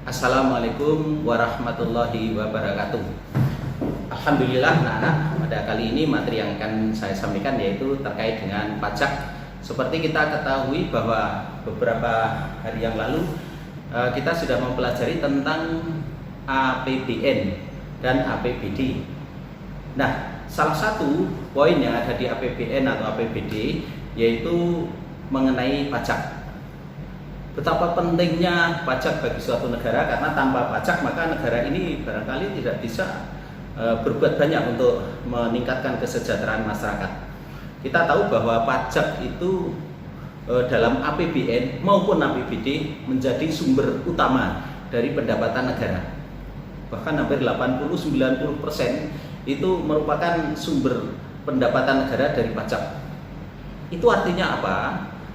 Assalamualaikum warahmatullahi wabarakatuh. Alhamdulillah anak-anak, pada kali ini materi yang akan saya sampaikan yaitu terkait dengan pajak. Seperti kita ketahui bahwa beberapa hari yang lalu kita sudah mempelajari tentang APBN dan APBD. Nah, salah satu poin yang ada di APBN atau APBD yaitu mengenai pajak. Betapa pentingnya pajak bagi suatu negara, karena tanpa pajak maka negara ini barangkali tidak bisa berbuat banyak untuk meningkatkan kesejahteraan masyarakat. Kita tahu bahwa pajak itu dalam APBN maupun APBD menjadi sumber utama dari pendapatan negara. Bahkan hampir 80-90% itu merupakan sumber pendapatan negara dari pajak. Itu artinya apa?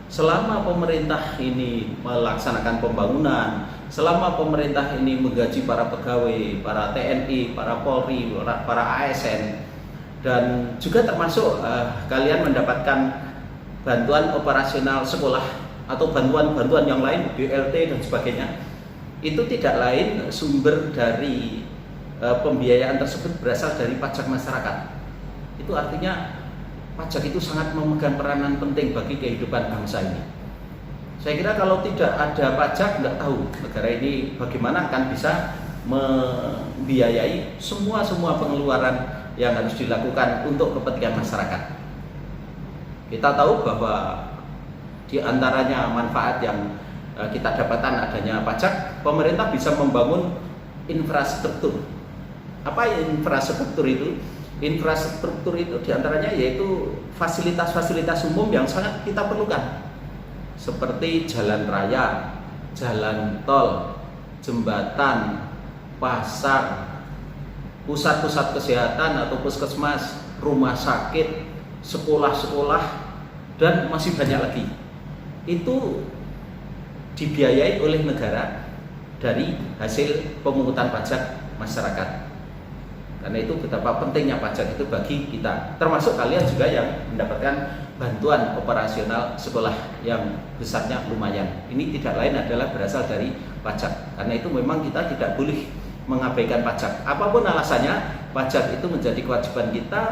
Selama pemerintah ini melaksanakan pembangunan, selama pemerintah ini menggaji para pegawai, para TNI, para Polri, para ASN, dan juga termasuk kalian mendapatkan bantuan operasional sekolah atau bantuan-bantuan yang lain, BLT dan sebagainya, itu tidak lain sumber dari pembiayaan tersebut berasal dari pajak masyarakat. Itu artinya pajak itu sangat memegang peranan penting bagi kehidupan bangsa ini. Saya kira kalau tidak ada pajak, nggak tahu negara ini bagaimana akan bisa membiayai semua pengeluaran yang harus dilakukan untuk kepentingan masyarakat. Kita tahu bahwa di antaranya manfaat yang kita dapatkan adanya pajak, pemerintah bisa membangun infrastruktur. Apa infrastruktur itu? Infrastruktur itu diantaranya yaitu fasilitas-fasilitas umum yang sangat kita perlukan, seperti jalan raya, jalan tol, jembatan, pasar, pusat-pusat kesehatan atau puskesmas, rumah sakit, sekolah-sekolah, dan masih banyak lagi. Itu dibiayai oleh negara dari hasil pemungutan pajak masyarakat. Karena itu betapa pentingnya pajak itu bagi kita, termasuk kalian juga yang mendapatkan bantuan operasional sekolah yang besarnya lumayan. Ini tidak lain adalah berasal dari pajak. Karena itu memang kita tidak boleh mengabaikan pajak. Apapun alasannya, pajak itu menjadi kewajiban kita.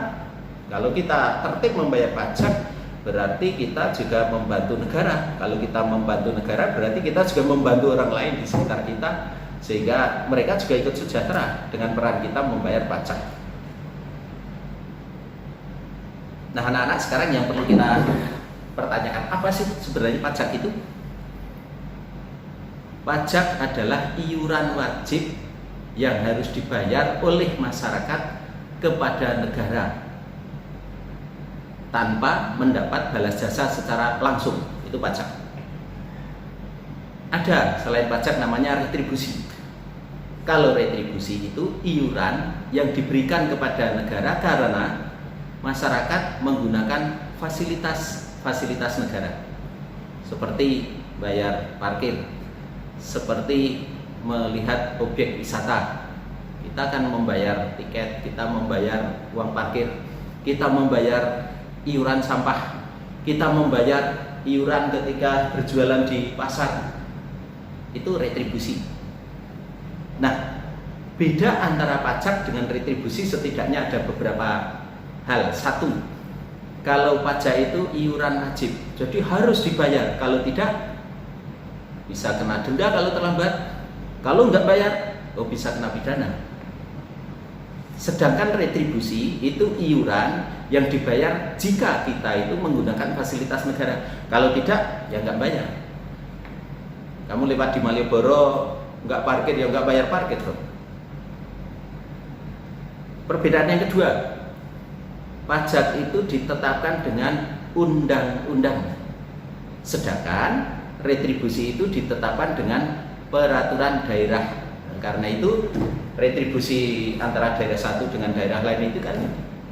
Kalau kita tertib membayar pajak, berarti kita juga membantu negara. Kalau kita membantu negara, berarti kita juga membantu orang lain di sekitar kita, sehingga mereka juga ikut sejahtera dengan peran kita membayar pajak. Nah, anak-anak, sekarang yang perlu kita pertanyakan, apa sih sebenarnya pajak itu? Pajak adalah iuran wajib yang harus dibayar oleh masyarakat kepada negara tanpa mendapat balas jasa secara langsung. Itu pajak. Ada selain pajak namanya retribusi. Kalau retribusi itu iuran yang diberikan kepada negara karena masyarakat menggunakan fasilitas negara, seperti bayar parkir, seperti melihat objek wisata. Kita akan membayar tiket, kita membayar uang parkir, kita membayar iuran sampah, kita membayar iuran ketika berjualan di pasar. Itu retribusi. Nah, beda antara pajak dengan retribusi setidaknya ada beberapa hal. Satu, kalau pajak itu iuran wajib, jadi harus dibayar. Kalau tidak, bisa kena denda kalau terlambat. Kalau nggak bayar, bisa kena pidana. Sedangkan retribusi itu iuran yang dibayar jika kita itu menggunakan fasilitas negara. Kalau tidak, ya nggak bayar. Kamu lewat di Malioboro nggak parkir, ya nggak bayar parkir dong. Perbedaan yang kedua, pajak itu ditetapkan dengan undang-undang, sedangkan retribusi itu ditetapkan dengan peraturan daerah. Karena itu retribusi antara daerah satu dengan daerah lain itu kan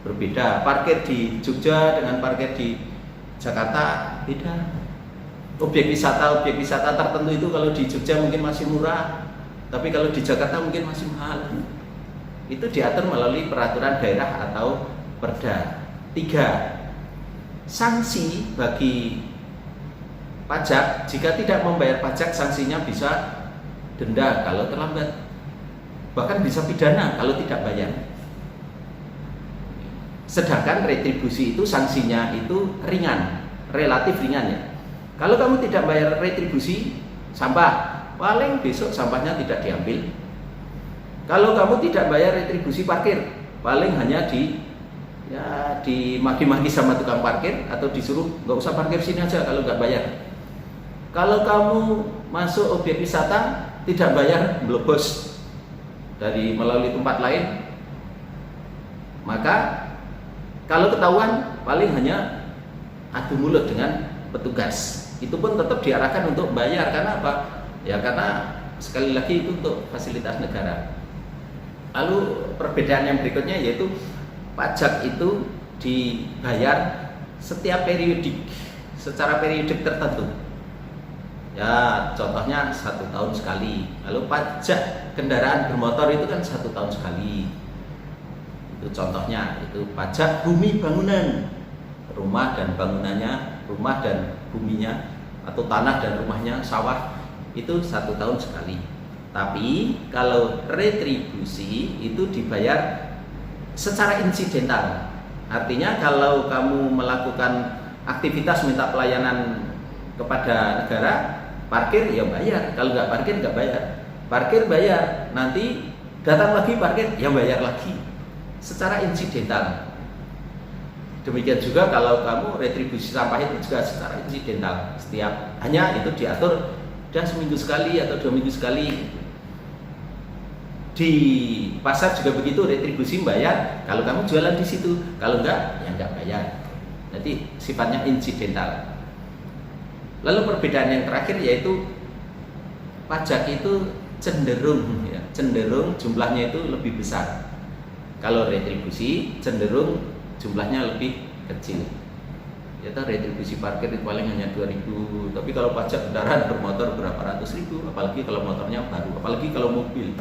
berbeda. Parkir di Jogja dengan parkir di Jakarta beda. Objek wisata tertentu itu kalau di Jogja mungkin masih murah, tapi kalau di Jakarta mungkin masih mahal. Itu diatur melalui peraturan daerah atau perda. 3. Sanksi bagi pajak, jika tidak membayar pajak sanksinya bisa denda kalau terlambat, bahkan bisa pidana kalau tidak bayar. Sedangkan retribusi itu sanksinya itu ringan, relatif ringan ya. Kalau kamu tidak bayar retribusi sampah, paling besok sampahnya tidak diambil. Kalau kamu tidak bayar retribusi parkir, paling hanya dimaki-maki sama tukang parkir atau disuruh nggak usah parkir sini aja kalau nggak bayar. Kalau kamu masuk objek wisata tidak bayar, blobos dari melalui tempat lain, maka kalau ketahuan paling hanya adu mulut dengan petugas. Itu pun tetap diarahkan untuk bayar. Karena apa? Ya karena sekali lagi itu untuk fasilitas negara. Lalu perbedaan yang berikutnya yaitu pajak itu dibayar setiap periodik, secara periodik tertentu. Ya contohnya 1 tahun sekali. Lalu pajak kendaraan bermotor itu kan 1 tahun sekali. Itu contohnya, itu pajak bumi bangunan, rumah dan bangunannya, rumah dan buminya, atau tanah dan rumahnya, sawah, itu 1 tahun sekali. Tapi kalau retribusi itu dibayar secara insidental. Artinya kalau kamu melakukan aktivitas minta pelayanan kepada negara, parkir ya bayar, kalau nggak parkir nggak bayar. Parkir bayar, nanti datang lagi parkir ya bayar lagi, secara insidental. Demikian juga kalau kamu retribusi sampah itu juga secara insidental. Hanya itu diatur dan seminggu sekali atau 2 minggu sekali. Di pasar juga begitu, retribusi bayar kalau kamu jualan di situ, kalau enggak ya enggak bayar. Jadi sifatnya insidental. Lalu perbedaan yang terakhir yaitu pajak itu cenderung jumlahnya itu lebih besar. Kalau retribusi cenderung jumlahnya lebih kecil. Yaitu retribusi parkir itu paling hanya 2.000, tapi kalau pajak kendaraan bermotor berapa ratus ribu, apalagi kalau motornya baru, apalagi kalau mobil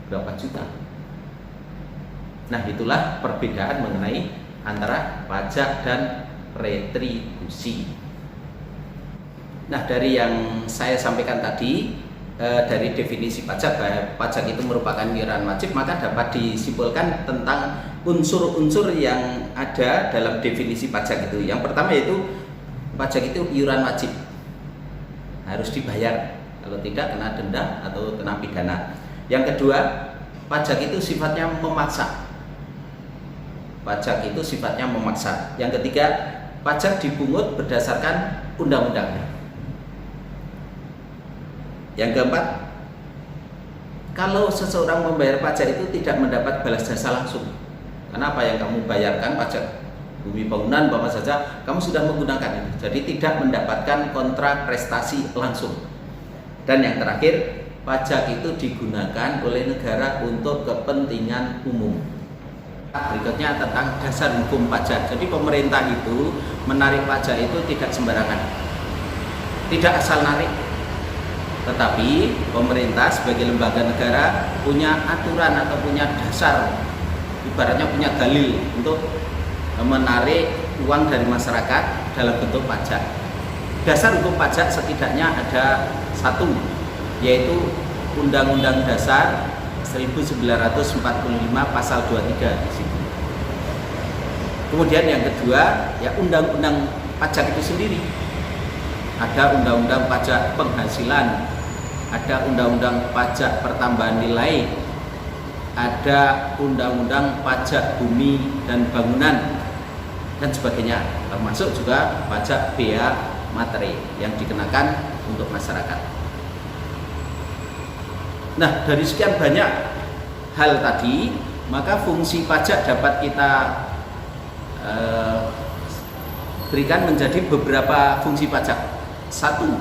berapa juta. Nah, itulah perbedaan mengenai antara pajak dan retribusi. Nah, dari yang saya sampaikan tadi, dari definisi pajak, pajak itu merupakan iuran wajib, maka dapat disimpulkan tentang unsur-unsur yang ada dalam definisi pajak itu. Yang pertama yaitu pajak itu iuran wajib, harus dibayar, kalau tidak kena denda atau kena pidana. Yang kedua, pajak itu sifatnya memaksa. Pajak itu sifatnya memaksa. Yang ketiga, pajak dipungut berdasarkan undang-undang. Yang keempat, kalau seseorang membayar pajak itu tidak mendapat balas jasa langsung. Karena apa yang kamu bayarkan, pajak bumi bangunan apa saja, kamu sudah menggunakan itu. Jadi tidak mendapatkan kontrak prestasi langsung. Dan yang terakhir, pajak itu digunakan oleh negara untuk kepentingan umum. Berikutnya tentang dasar hukum pajak. Jadi pemerintah itu menarik pajak itu tidak sembarangan, tidak asal narik. Tetapi pemerintah sebagai lembaga negara punya aturan atau punya dasar, ibaratnya punya dalil untuk menarik uang dari masyarakat dalam bentuk pajak. Dasar hukum pajak setidaknya ada 1, yaitu Undang-Undang Dasar 1945 pasal 23 di situ. Kemudian yang kedua, ya undang-undang pajak itu sendiri. Ada undang-undang pajak penghasilan, ada undang-undang pajak pertambahan nilai, ada undang-undang pajak bumi dan bangunan dan sebagainya, termasuk juga pajak bea materi yang dikenakan untuk masyarakat. Nah, dari sekian banyak hal tadi, maka fungsi pajak dapat kita berikan menjadi beberapa fungsi pajak. 1,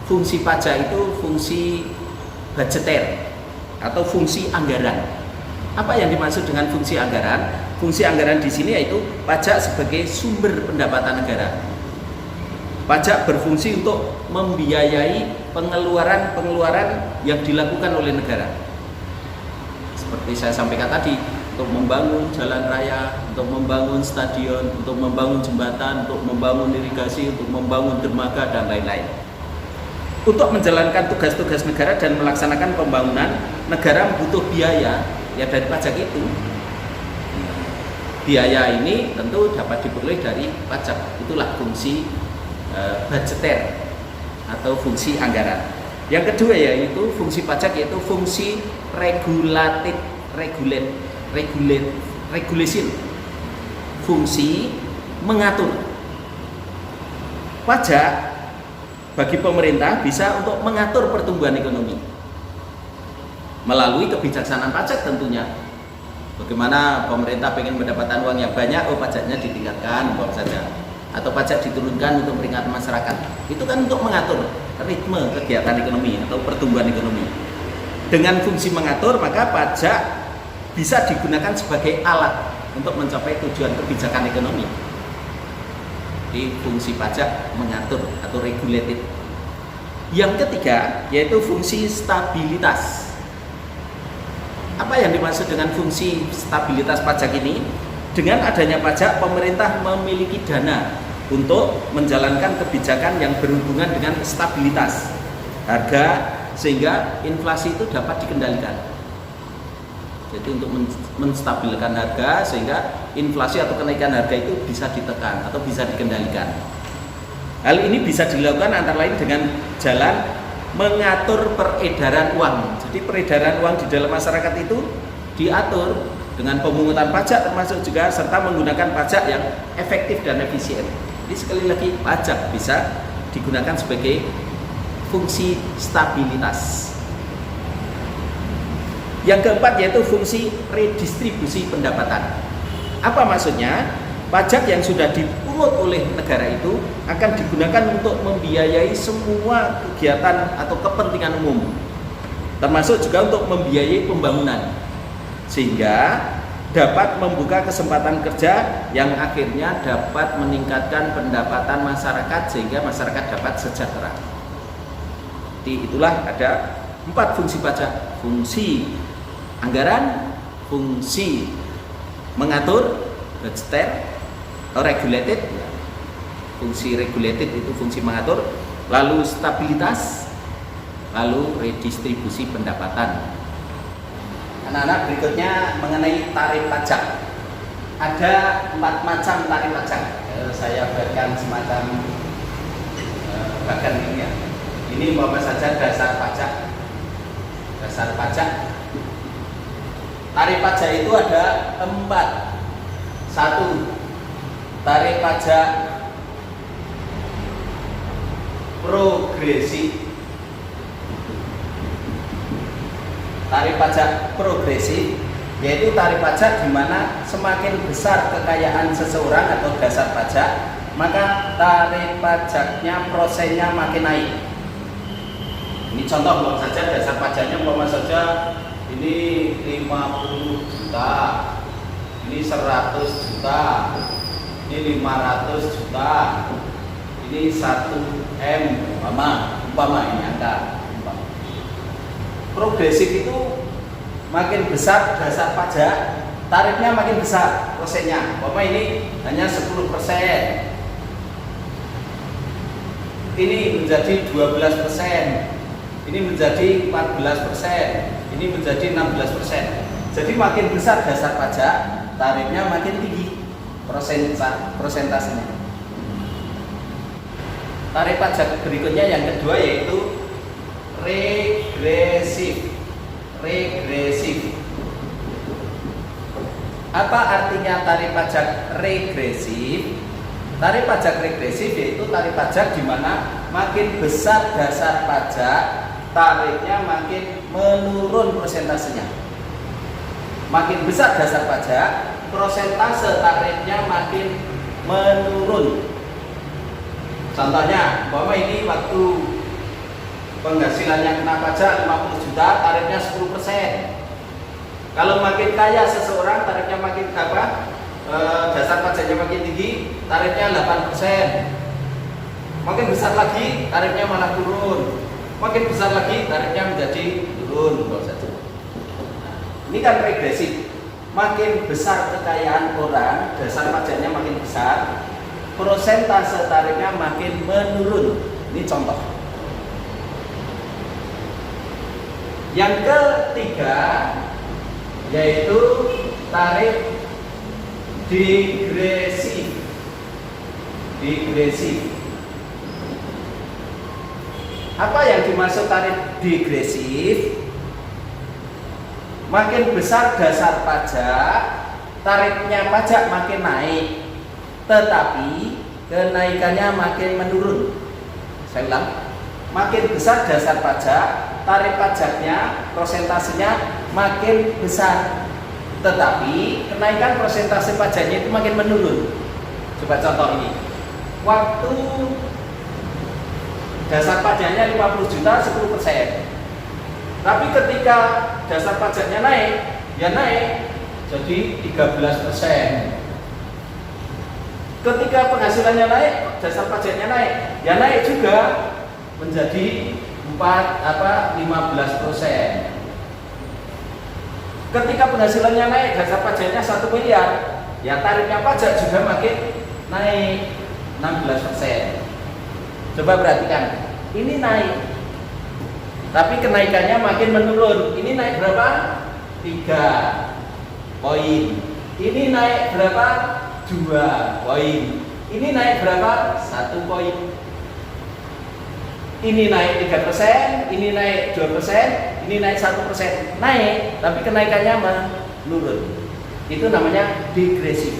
fungsi pajak itu fungsi budgeter atau fungsi anggaran. Apa yang dimaksud dengan fungsi anggaran? Fungsi anggaran di sini yaitu pajak sebagai sumber pendapatan negara. Pajak berfungsi untuk membiayai pengeluaran-pengeluaran yang dilakukan oleh negara. Seperti saya sampaikan tadi, untuk membangun jalan raya, untuk membangun stadion, untuk membangun jembatan, untuk membangun irigasi, untuk membangun dermaga dan lain-lain. Untuk menjalankan tugas-tugas negara dan melaksanakan pembangunan, negara butuh biaya ya dari pajak itu. Biaya ini tentu dapat diperoleh dari pajak. Itulah fungsi budgeter atau fungsi anggaran. Yang kedua yaitu fungsi pajak, yaitu fungsi regulation, fungsi mengatur. Pajak bagi pemerintah bisa untuk mengatur pertumbuhan ekonomi melalui kebijaksanaan pajak tentunya. Bagaimana pemerintah pengen mendapatkan uang yang banyak, pajaknya ditingkatkan saja, atau pajak diturunkan untuk meringankan masyarakat. Itu kan untuk mengatur ritme kegiatan ekonomi atau pertumbuhan ekonomi. Dengan fungsi mengatur, maka pajak bisa digunakan sebagai alat untuk mencapai tujuan kebijakan ekonomi. Di fungsi pajak mengatur atau regulated. Yang ketiga yaitu fungsi stabilitas. Apa yang dimaksud dengan fungsi stabilitas pajak ini? Dengan adanya pajak, pemerintah memiliki dana untuk menjalankan kebijakan yang berhubungan dengan stabilitas harga, sehingga inflasi itu dapat dikendalikan. Jadi untuk menstabilkan harga sehingga inflasi atau kenaikan harga itu bisa ditekan atau bisa dikendalikan. Hal ini bisa dilakukan antara lain dengan jalan mengatur peredaran uang. Jadi peredaran uang di dalam masyarakat itu diatur dengan pemungutan pajak, termasuk juga serta menggunakan pajak yang efektif dan efisien. Jadi sekali lagi pajak bisa digunakan sebagai fungsi stabilitas. Yang keempat yaitu fungsi redistribusi pendapatan. Apa maksudnya? Pajak yang sudah dipungut oleh negara itu akan digunakan untuk membiayai semua kegiatan atau kepentingan umum, termasuk juga untuk membiayai pembangunan, sehingga dapat membuka kesempatan kerja yang akhirnya dapat meningkatkan pendapatan masyarakat sehingga masyarakat dapat sejahtera. Jadi itulah ada 4 fungsi pajak: fungsi anggaran, fungsi mengatur, budgeter atau regulated. Fungsi regulated itu fungsi mengatur, lalu stabilitas, lalu redistribusi pendapatan. Anak-anak, berikutnya mengenai tarif pajak. Ada 4 macam tarif pajak. Saya berikan semacam bagan ini ya. Ini umpama saja dasar pajak. Dasar pajak. Tarif pajak itu ada 4. 1. Tarif pajak progresif. Tarif pajak progresif yaitu tarif pajak di mana semakin besar kekayaan seseorang atau dasar pajak, maka tarif pajaknya prosennya makin naik. Ini contoh buat saja dasar pajaknya umpama saja ini 50 juta, ini 100 juta, ini 500 juta, ini 1 M, umpama ini angka. Progresif itu makin besar dasar pajak, tarifnya makin besar persennya. Umpama ini hanya 10%, ini menjadi 12%, ini menjadi 14%, ini menjadi 16%. Jadi makin besar dasar pajak, tarifnya makin tinggi persentasenya. Tarif pajak berikutnya yang kedua yaitu regresif. Apa artinya tarif pajak regresif? Tarif pajak regresif yaitu tarif pajak di mana makin besar dasar pajak, tarifnya makin menurun persentasenya. Makin besar dasar pajak, persentase tarifnya makin menurun. Contohnya, umpama ini waktu penghasilannya kena pajak 50 juta, tarifnya 10%. Kalau makin kaya seseorang, tarifnya makin apa? Dasar pajaknya makin tinggi, tarifnya 8%. Makin besar lagi, tarifnya malah turun. Makin besar lagi, tarifnya menjadi turun. Ini kan regresif. Makin besar kekayaan orang, dasar pajaknya makin besar, persentase tarifnya makin menurun. Ini contoh. Yang ketiga yaitu tarif digresif. Apa yang dimaksud tarif digresif? Makin besar dasar pajak, tarifnya pajak makin naik, tetapi kenaikannya makin menurun. Saya ulang, makin besar dasar pajak, tarif pajaknya, prosentasenya makin besar, tetapi kenaikan persentase pajaknya itu makin menurun. Coba contoh ini, waktu dasar pajaknya 50 juta 10%, tapi ketika dasar pajaknya naik, ya naik jadi 13%. Ketika penghasilannya naik, dasar pajaknya naik, ya naik juga menjadi 15%. Ketika penghasilannya naik, dasar pajaknya 1 miliar, ya tarifnya pajak juga makin naik 16%. Coba perhatikan, ini naik, tapi kenaikannya makin menurun. Ini naik berapa? 3 poin. Ini naik berapa? 2 poin. Ini naik berapa? 1 poin. Ini naik 3%, ini naik 2%, ini naik 1%. Naik, tapi kenaikannya menurun. Itu namanya digresif.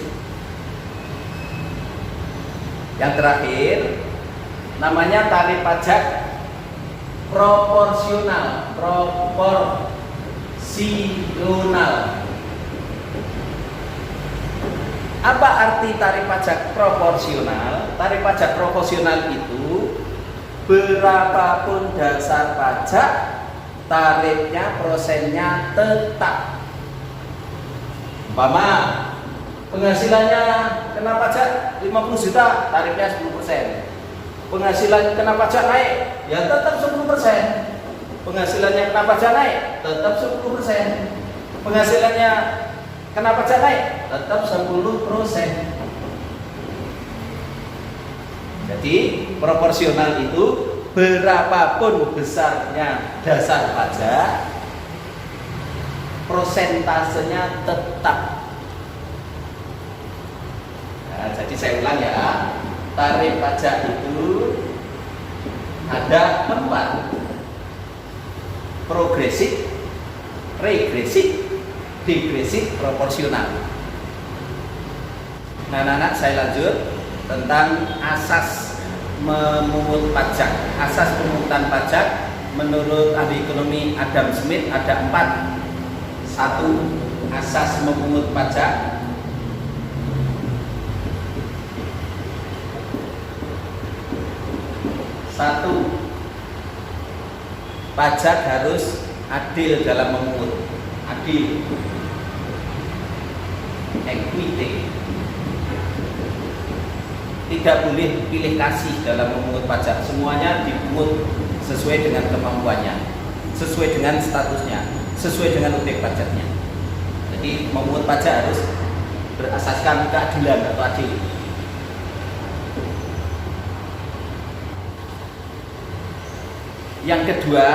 Yang terakhir namanya tarif pajak proporsional. Apa arti tarif pajak proporsional? Tarif pajak proporsional itu berapapun dasar pajak, tarifnya prosennya tetap. Umpama penghasilannya kena pajak 50 juta, tarifnya 10%. Penghasilan kena pajak naik, ya tetap 10%. Penghasilannya kena pajak naik, tetap 10%. Penghasilannya kena pajak naik, tetap 10%. Jadi proporsional itu berapapun besarnya dasar pajak, prosentasenya tetap. Nah, jadi saya ulang ya, tarif pajak itu ada 4: progresif, regresif, digresif, proporsional. Nah, anak-anak, saya lanjut tentang asas memungut pajak. Asas pemungutan pajak menurut ahli ekonomi Adam Smith ada 4. 1. Asas memungut pajak. 1. Pajak harus adil dalam memungut. Adil, equity. Tidak boleh pilih kasih dalam memungut pajak. Semuanya dipungut sesuai dengan kemampuannya, sesuai dengan statusnya, sesuai dengan objek pajaknya. Jadi memungut pajak harus berasaskan keadilan atau adil. Yang kedua,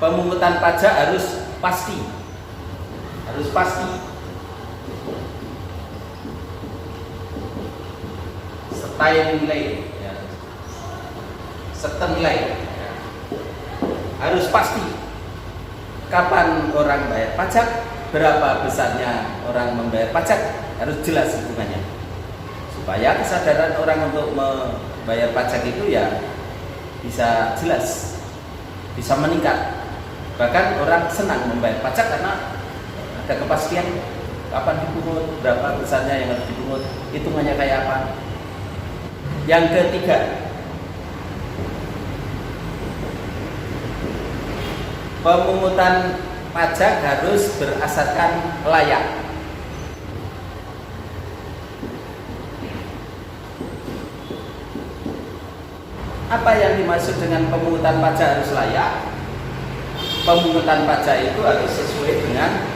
pemungutan pajak harus pasti. Harus pasti. Nilai, ya. Nilai, ya. Harus pasti. Kapan orang bayar pajak, berapa besarnya orang membayar pajak, harus jelas hitungannya. Supaya kesadaran orang untuk membayar pajak itu ya bisa jelas, bisa meningkat. Bahkan orang senang membayar pajak karena ada kepastian kapan dipungut, berapa besarnya yang harus dipungut, hitungannya kayak apa. Yang ketiga, pemungutan pajak harus berasaskan layak. Apa yang dimaksud dengan pemungutan pajak harus layak? Pemungutan pajak itu harus sesuai dengan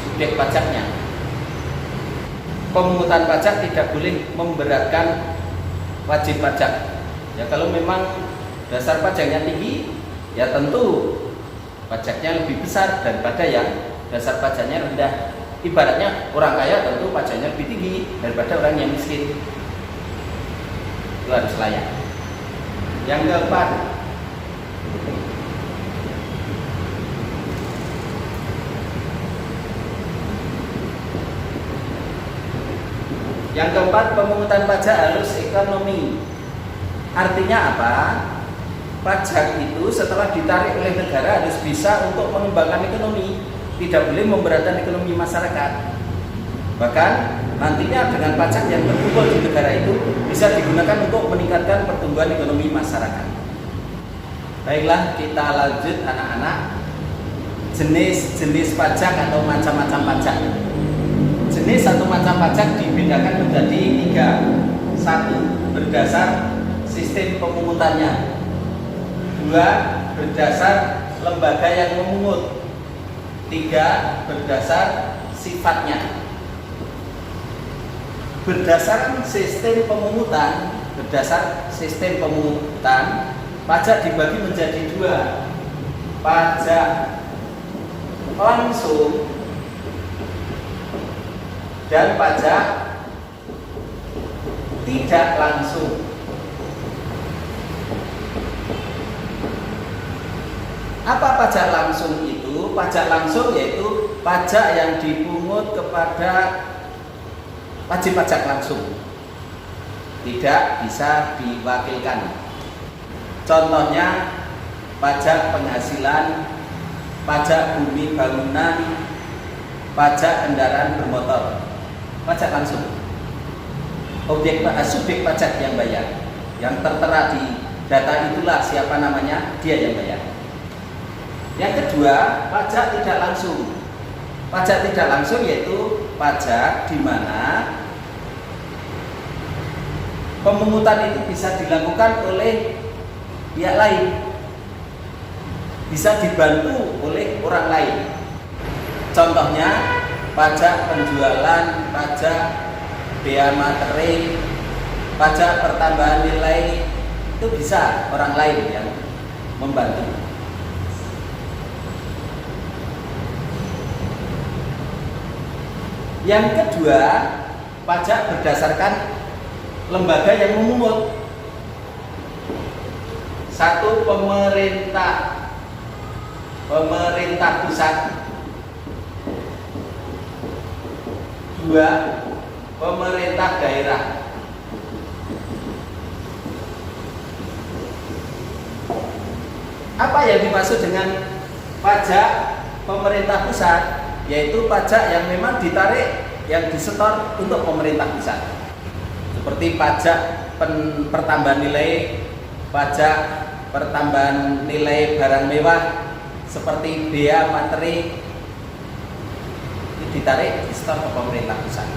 subjek pajaknya. Pemungutan pajak tidak boleh memberatkan wajib pajak. Ya kalau memang dasar pajaknya tinggi, ya tentu pajaknya lebih besar daripada yang dasar pajaknya rendah. Ibaratnya orang kaya tentu pajaknya lebih tinggi daripada orang yang miskin. Itu harus layak. Yang keempat, pemungutan pajak harus ekonomi. Artinya apa? Pajak itu setelah ditarik oleh negara harus bisa untuk mengembangkan ekonomi, tidak boleh memberatkan ekonomi masyarakat. Bahkan nantinya dengan pajak yang terkumpul di negara itu bisa digunakan untuk meningkatkan pertumbuhan ekonomi masyarakat. Baiklah, kita lanjut anak-anak. Jenis-jenis pajak atau macam-macam pajak. Jenis atau macam pajak dibedakan menjadi 3. 1. Berdasar sistem pemungutannya. 2. Berdasar lembaga yang memungut. 3. Berdasar sifatnya. Berdasar sistem pemungutan, pajak dibagi menjadi 2. Pajak langsung dan pajak tidak langsung. Apa pajak langsung itu? Pajak langsung yaitu pajak yang dipungut kepada wajib pajak langsung, tidak bisa diwakilkan. Contohnya pajak penghasilan, pajak bumi bangunan, pajak kendaraan bermotor. Pajak langsung. Subjek pajak yang bayar, yang tertera di data itulah siapa namanya, dia yang bayar. Yang kedua, pajak tidak langsung. Pajak tidak langsung yaitu pajak di mana pemungutan itu bisa dilakukan oleh pihak lain, bisa dibantu oleh orang lain. Contohnya pajak penjualan, pajak bea materi, pajak pertambahan nilai, itu bisa orang lain yang membantu. Yang kedua, pajak berdasarkan lembaga yang memungut. 1. Pemerintah pusat. 2. Pemerintah daerah. Apa yang dimaksud dengan pajak pemerintah pusat? Yaitu pajak yang memang ditarik, yang disetor untuk pemerintah pusat. Seperti pajak pertambahan nilai, pajak pertambahan nilai barang mewah, seperti bea materi, ditarik, disetor ke pemerintah pusat.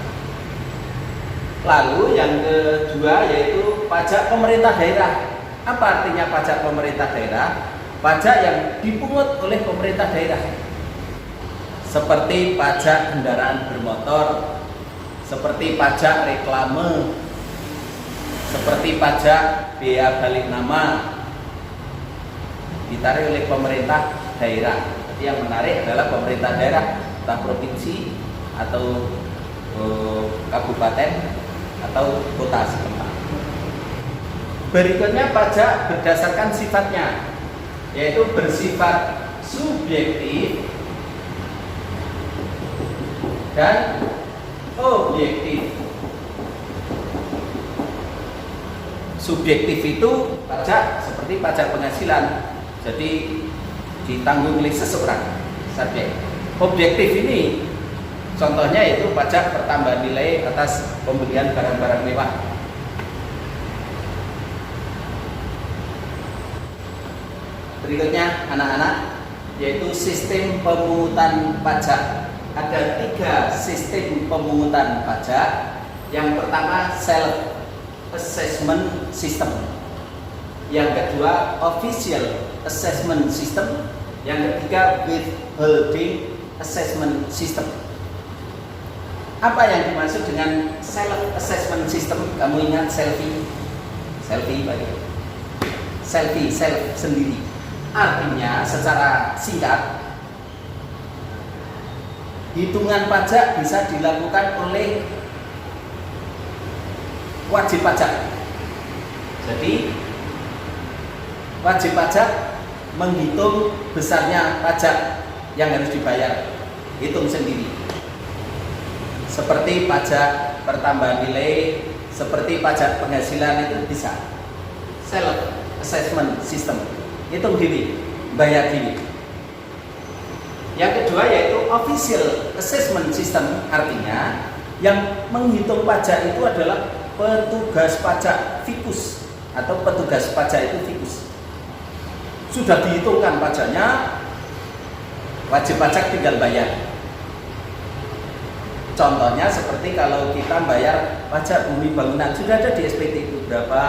Lalu yang kedua yaitu pajak pemerintah daerah. Apa artinya pajak pemerintah daerah? Pajak yang dipungut oleh pemerintah daerah, seperti pajak kendaraan bermotor, seperti pajak reklame, seperti pajak bea balik nama, ditarik oleh pemerintah daerah. Jadi yang menarik adalah pemerintah daerah, entah provinsi atau kabupaten atau kota setempat. Berikutnya pajak berdasarkan sifatnya, yaitu bersifat subjektif dan objektif. Subjektif itu pajak seperti pajak penghasilan, jadi ditanggung oleh seseorang, subjek. Objektif ini contohnya yaitu pajak pertambahan nilai atas pembelian barang-barang mewah. Berikutnya anak-anak, yaitu sistem pemungutan pajak. Ada 3 sistem pemungutan pajak. Yang pertama self assessment system, yang kedua official assessment system, yang ketiga withholding assessment system. Apa yang dimaksud dengan self assessment system? Kamu ingat selfie? Selfie self sendiri. Artinya secara singkat, hitungan pajak bisa dilakukan oleh wajib pajak. Jadi wajib pajak menghitung besarnya pajak yang harus dibayar, hitung sendiri. Seperti pajak pertambahan nilai, seperti pajak penghasilan itu bisa. Self assessment system, hitung diri, bayar diri. Yang kedua yaitu official assessment system, artinya yang menghitung pajak itu adalah petugas pajak fikus atau petugas pajak itu fikus. Sudah dihitungkan pajaknya, wajib pajak tinggal bayar. Contohnya seperti kalau kita bayar pajak bumi bangunan, sudah ada di SPT itu berapa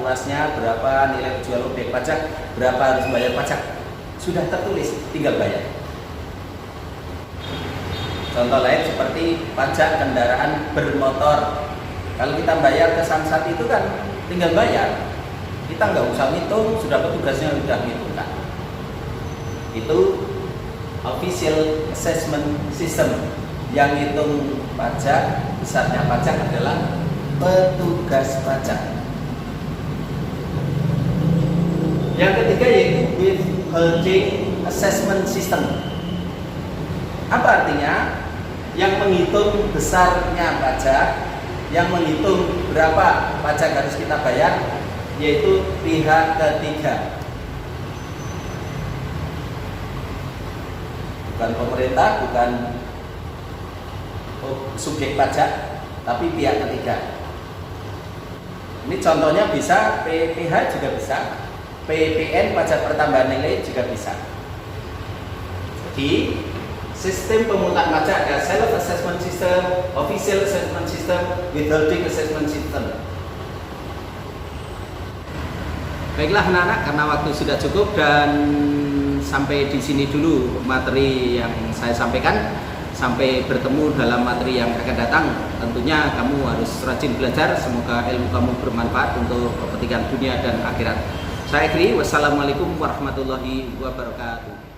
luasnya, berapa nilai jual objek pajak, berapa harus bayar pajak, sudah tertulis, tinggal bayar. Contoh lain seperti pajak kendaraan bermotor, kalau kita bayar ke Samsat itu kan tinggal bayar, kita nggak usah ngitung, sudah petugasnya sudah ngitungkan. Itu official assessment system. Yang hitung pajak, besarnya pajak adalah petugas pajak. Yang ketiga yaitu withholding assessment system. Apa artinya? Yang menghitung besarnya pajak, yang menghitung berapa pajak harus kita bayar, yaitu pihak ketiga. Bukan pemerintah, bukan subjek pajak, tapi pihak ketiga. Ini contohnya bisa PPH juga bisa, PPN pajak pertambahan nilai juga bisa. Jadi sistem pemungutan pajak ada self assessment system, official assessment system, withholding assessment system. Baiklah anak-anak, karena waktu sudah cukup dan sampai di sini dulu materi yang saya sampaikan. Sampai bertemu dalam materi yang akan datang. Tentunya kamu harus rajin belajar. Semoga ilmu kamu bermanfaat untuk kepentingan dunia dan akhirat. Saya akhiri. Wassalamualaikum warahmatullahi wabarakatuh.